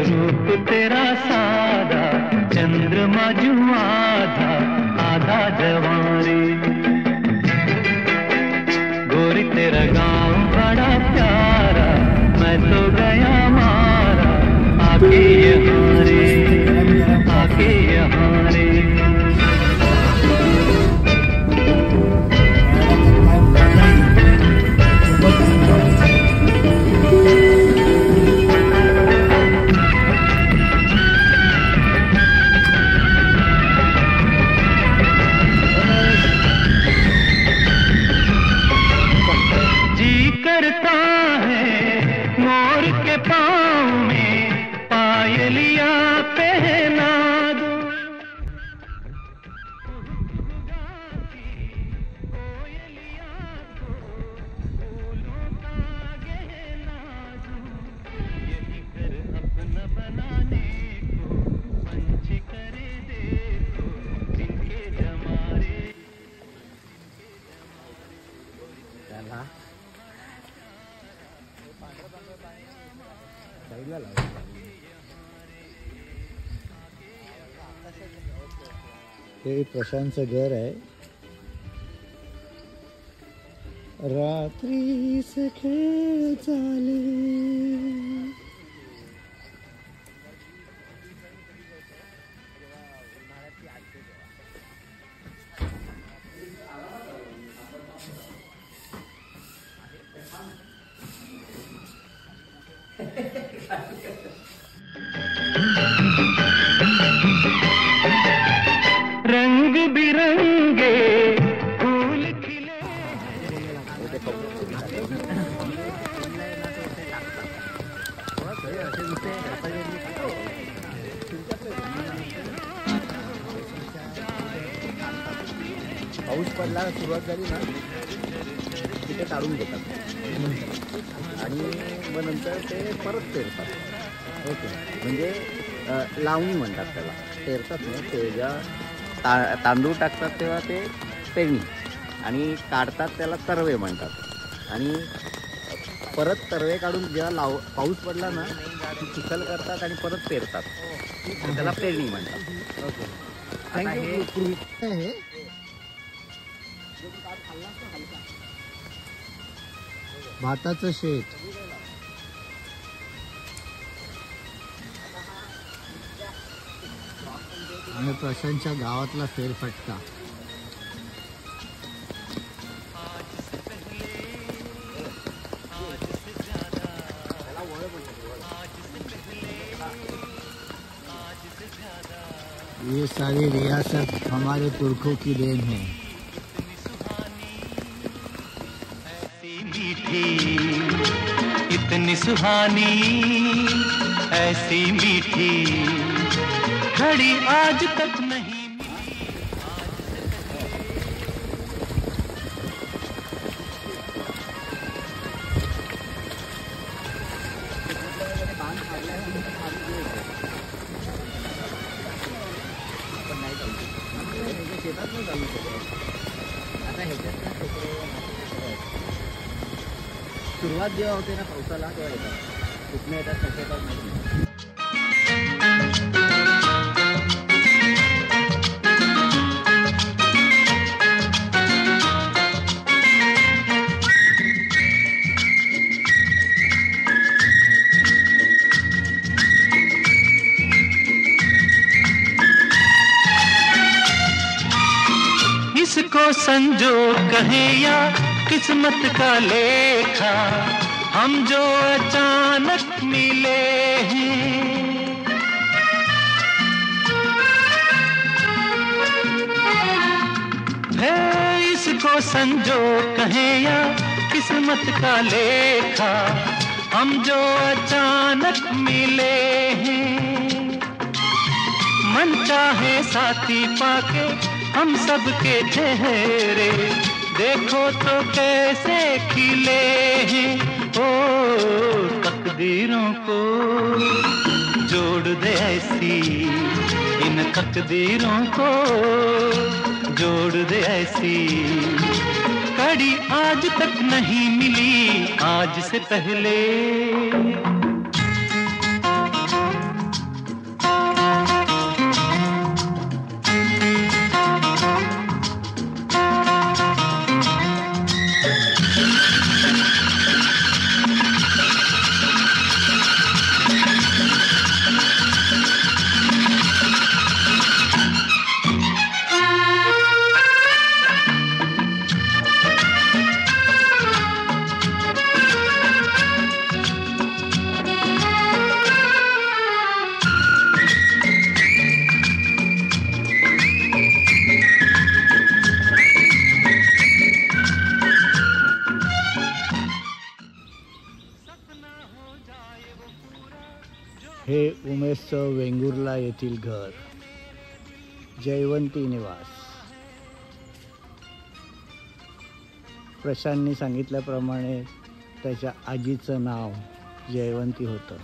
रूप तेरा सादा, चंद्रमा जो आधा आधा जवारे। गोरी तेरा गाँव बड़ा प्यारा, मैं तो गया मारा, आके यहाँ रे, आके यहाँ रे। करता है मोर के पाँव में पायलिया पहना दो, कोयलिया को फूलों का गहना दूं, यही घर अपना बनाने को पंछी करे देखो जिनके जमारे। हे प्रशांतचं घर आहे. रात्रीच खेळ चाले, रंग बिरंगे फूल खिले। पाऊस पडला सुरुवात झाली ना तिथे काढून घेतात आणि मग नंतर ते परत पेरतात. ओके, म्हणजे लावणी म्हणतात त्याला. पेरतात ना ते जेव्हा तांदूळ टाकतात तेव्हा ते पेरणी, आणि काढतात त्याला तरवे म्हणतात. आणि परत तरवे काढून जेव्हा पाऊस पडला ना चिखल करतात आणि परत पेरतात, त्याला पेरणी म्हणतात. Okay, thank you. भाताचं शेत. आणि प्रशांतच्या गावातला फेरफटका. ये सारी रियासत हमारे पुरखों की देन है. इतनी सुहानी ऐसी मीठी घड़ी आज तक नहीं। सुरुवात जेव्हा होते ना पावसाला तेव्हा येतात, कुठने येतात कसे येतात माहिती नाही. इसको संजोग कहें या किस्मत का लेखा, हम जो अचानक मिले हैं। है इसको संजोग कहें या किस्मत का लेखा, हम जो अचानक मिले हैं। मन चाहे साथी पाके हम सबके चेहरे देखो तो कैसे खिले हैं। ओ तकदीरों को जोड़ दे ऐसी, इन तकदीरों को जोड़ दे ऐसी, कड़ी आज तक नहीं मिली आज से पहले। हे उमेशचं वेंगुर्ला येथील घर, जयवंती निवास. प्रशांतनी सांगितल्याप्रमाणे त्याच्या आजीचं नाव जयवंती होतं.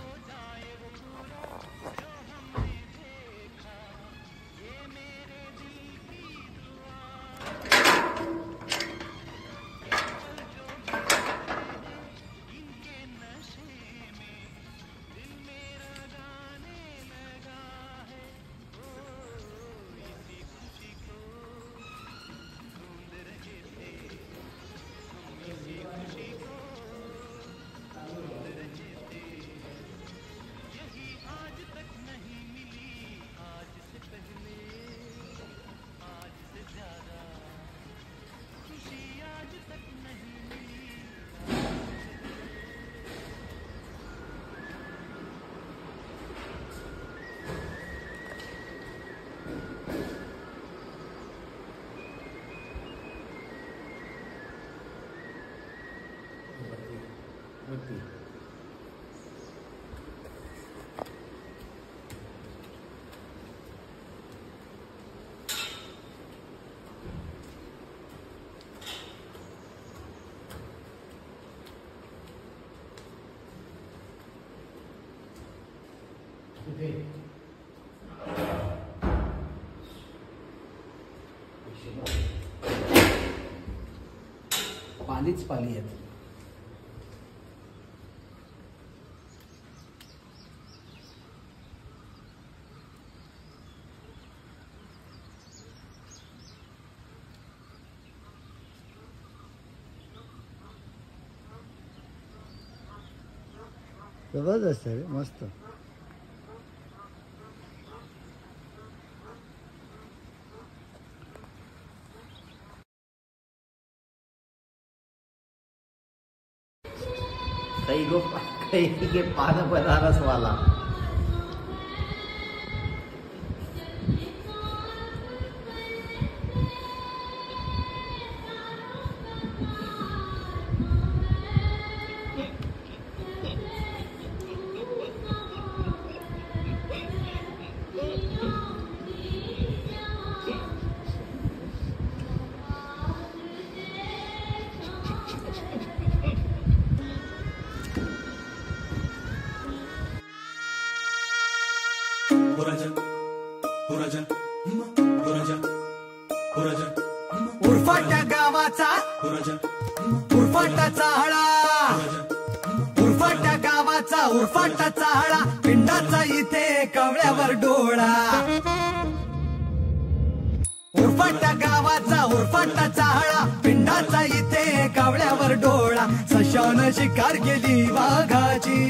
पालीच पाली आहेत. जबरदस्त आहे, मस्त. कई के पान बनारस वाला. उरफाट्या गावाचा उरफाटा चाहळा, उरफाट्या गावाचा उरफाटा चाहळा, पिंडाचा इथे कवळ्यावर डोळा. उरफाट्या गावाचा उरफाटा चाहळा, पिंडाचा इथे कवळ्यावर डोळा. सशानं शिकार केली वाघाची,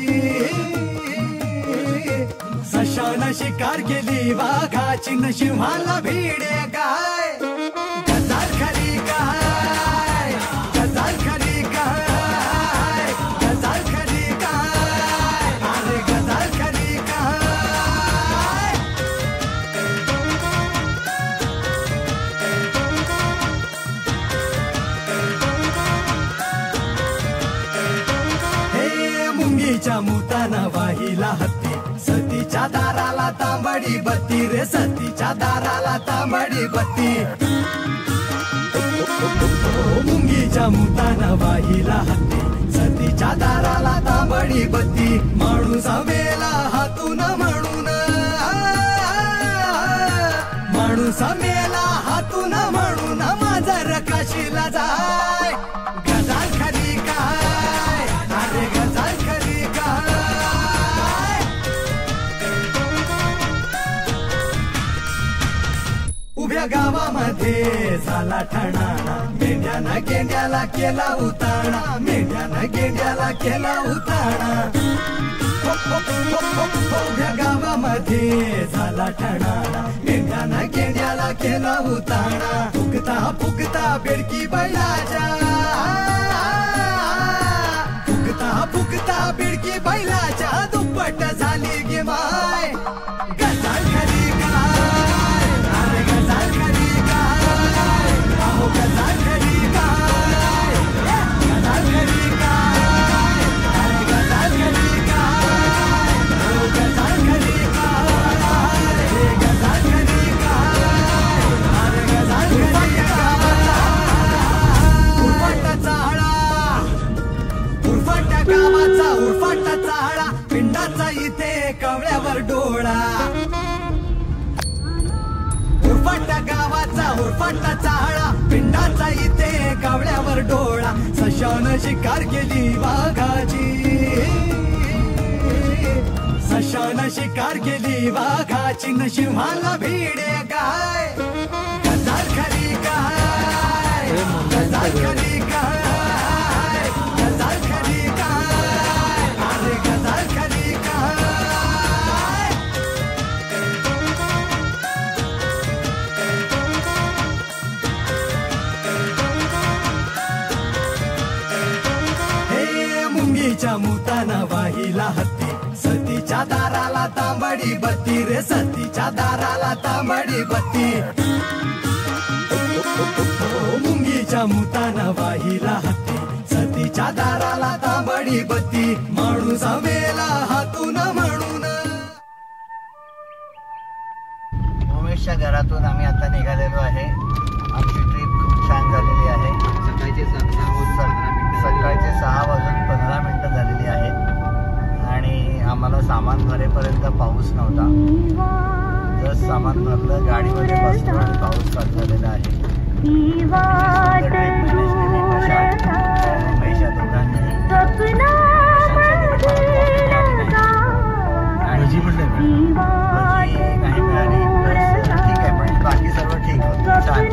सशानं शिकार केली वाघाची. न सिंहाला भिडे काय, गजाल खरी काय, गजाल खरी काय, गजाल खरी काय, अरे गजाल खरी काय. हे मुंगीच्या मुताना वाहिला हत्ती, सतीच्या दाराला तांबडी बत्ती रे, सतीच्या दाराला तांबडी बत्ती. मुंगीच्या मुताना वाहिला हत्ती, सतीच्या दाराला तांबडी बत्ती. माणूस मेला हातून म्हणून, माणूस मेला हातून म्हणून, माझर काशीला जाय. गजाल खरी काय, अरे गजाल खरी काय. उभ्या गावामध्ये झाला ठाणाणा, मेंढ्यानं गेंड्याला केला उताणा, मेंढ्यानं गेंड्याला केला उताणा. उभ्या गावामध्ये झाला ठाणाणा, मेंढ्यानं गेंड्याला केला उताणा. फुकता फुकता बेडकी बैलाच्या, फुकता फुकता बेडकी बैलाच्या, दुप्पट झाली गे माय. गजाल खरी काय, अरे गजाल खरी काय, अहो गजाल खरी काय, गजाल खरी काय, अरे गजाल खरी काय, अहो गजाल खरी डोळा उरफाटा गावाचा उरफाटा चाळा पिंडाचा इथे कावळ्यावर डोळा सशान शिकार केली वाघाची सशान शिकार केली वाघाची न सिंहाला भिडे काय गजाल खरी काय गजाल खरी काय गजाल खरी काय अरे गजाल खरी काय मुंगीच्या मुताना वाहिला हत्ती सतीच्या दाराला तांबडी बत्ती रे सतीच्या दाराला तांबडी बत्ती मुंगीच्या मुताना वाहिला हत्ती सतीच्या दाराला तांबडी बत्ती माणूस मेला हातून म्हणून. उमेशच्या घरातून आम्ही आता निघालेलो आहे. आमची ट्रिप खूप छान झालेली आहे. सकाळचे 6:15 झालेली आहेत आणि आम्हाला सामान भरेपर्यंत पाऊस नव्हता. जस्ट सामान भरलं, गाडीमध्ये बसलो आणि पाऊस चालू झालेला आहे. उमेश या दोघांनी नाही मिळाली. ठीक आहे, पण बाकी सर्व ठीक होतं. छान.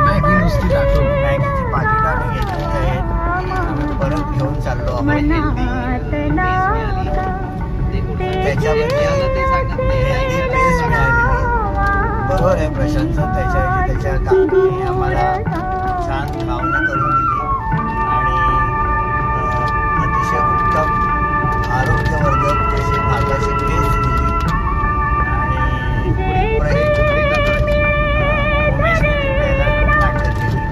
मॅगीची पाकिट आम्ही घेतली आहेत, परत घेऊन चाललो आहोत. त्याच्यामध्ये हेल्दी पेस्ट मिळालेली. बरोबर आहे प्रशांतचं, त्याच्या काकाने आम्हाला छान खावणं करून दिली आणि अतिशय उत्तम आरोग्यवर्धक तशी भाताची पेस्ट दिली आणि उमेशने ती प्यायला खूप नाटक केली.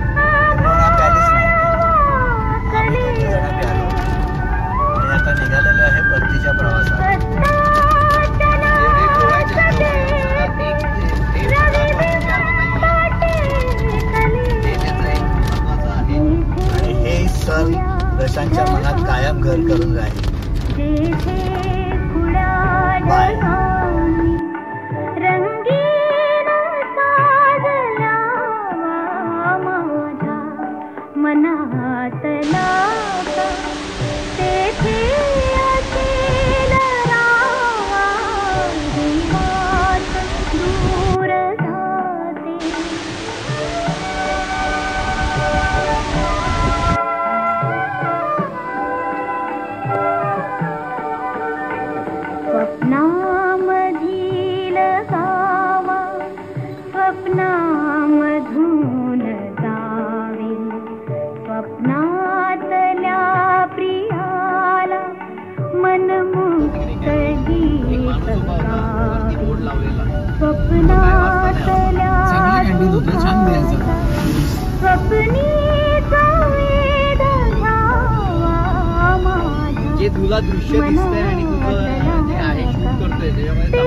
म्हणून प्यालीच नाही. आम्ही 2 जण प्यालो आणि आता निघालेलो आहे परतीच्या प्रवासात. आणि हे सण प्रशांतच्या मनात कायम घर करून राहील. बाय. स्वप्नामधील गावा स्वप्नामधून जावे स्वप्नातल्या प्रियाला मनमुक्त गीत गावे स्वप्नातल्या स्वप्नीचा वेध घ्यावा माझ्या जे तुला दृश्य दिसतंय आणि तुझं जे आहे शूट करतोय त्याच्यामध्ये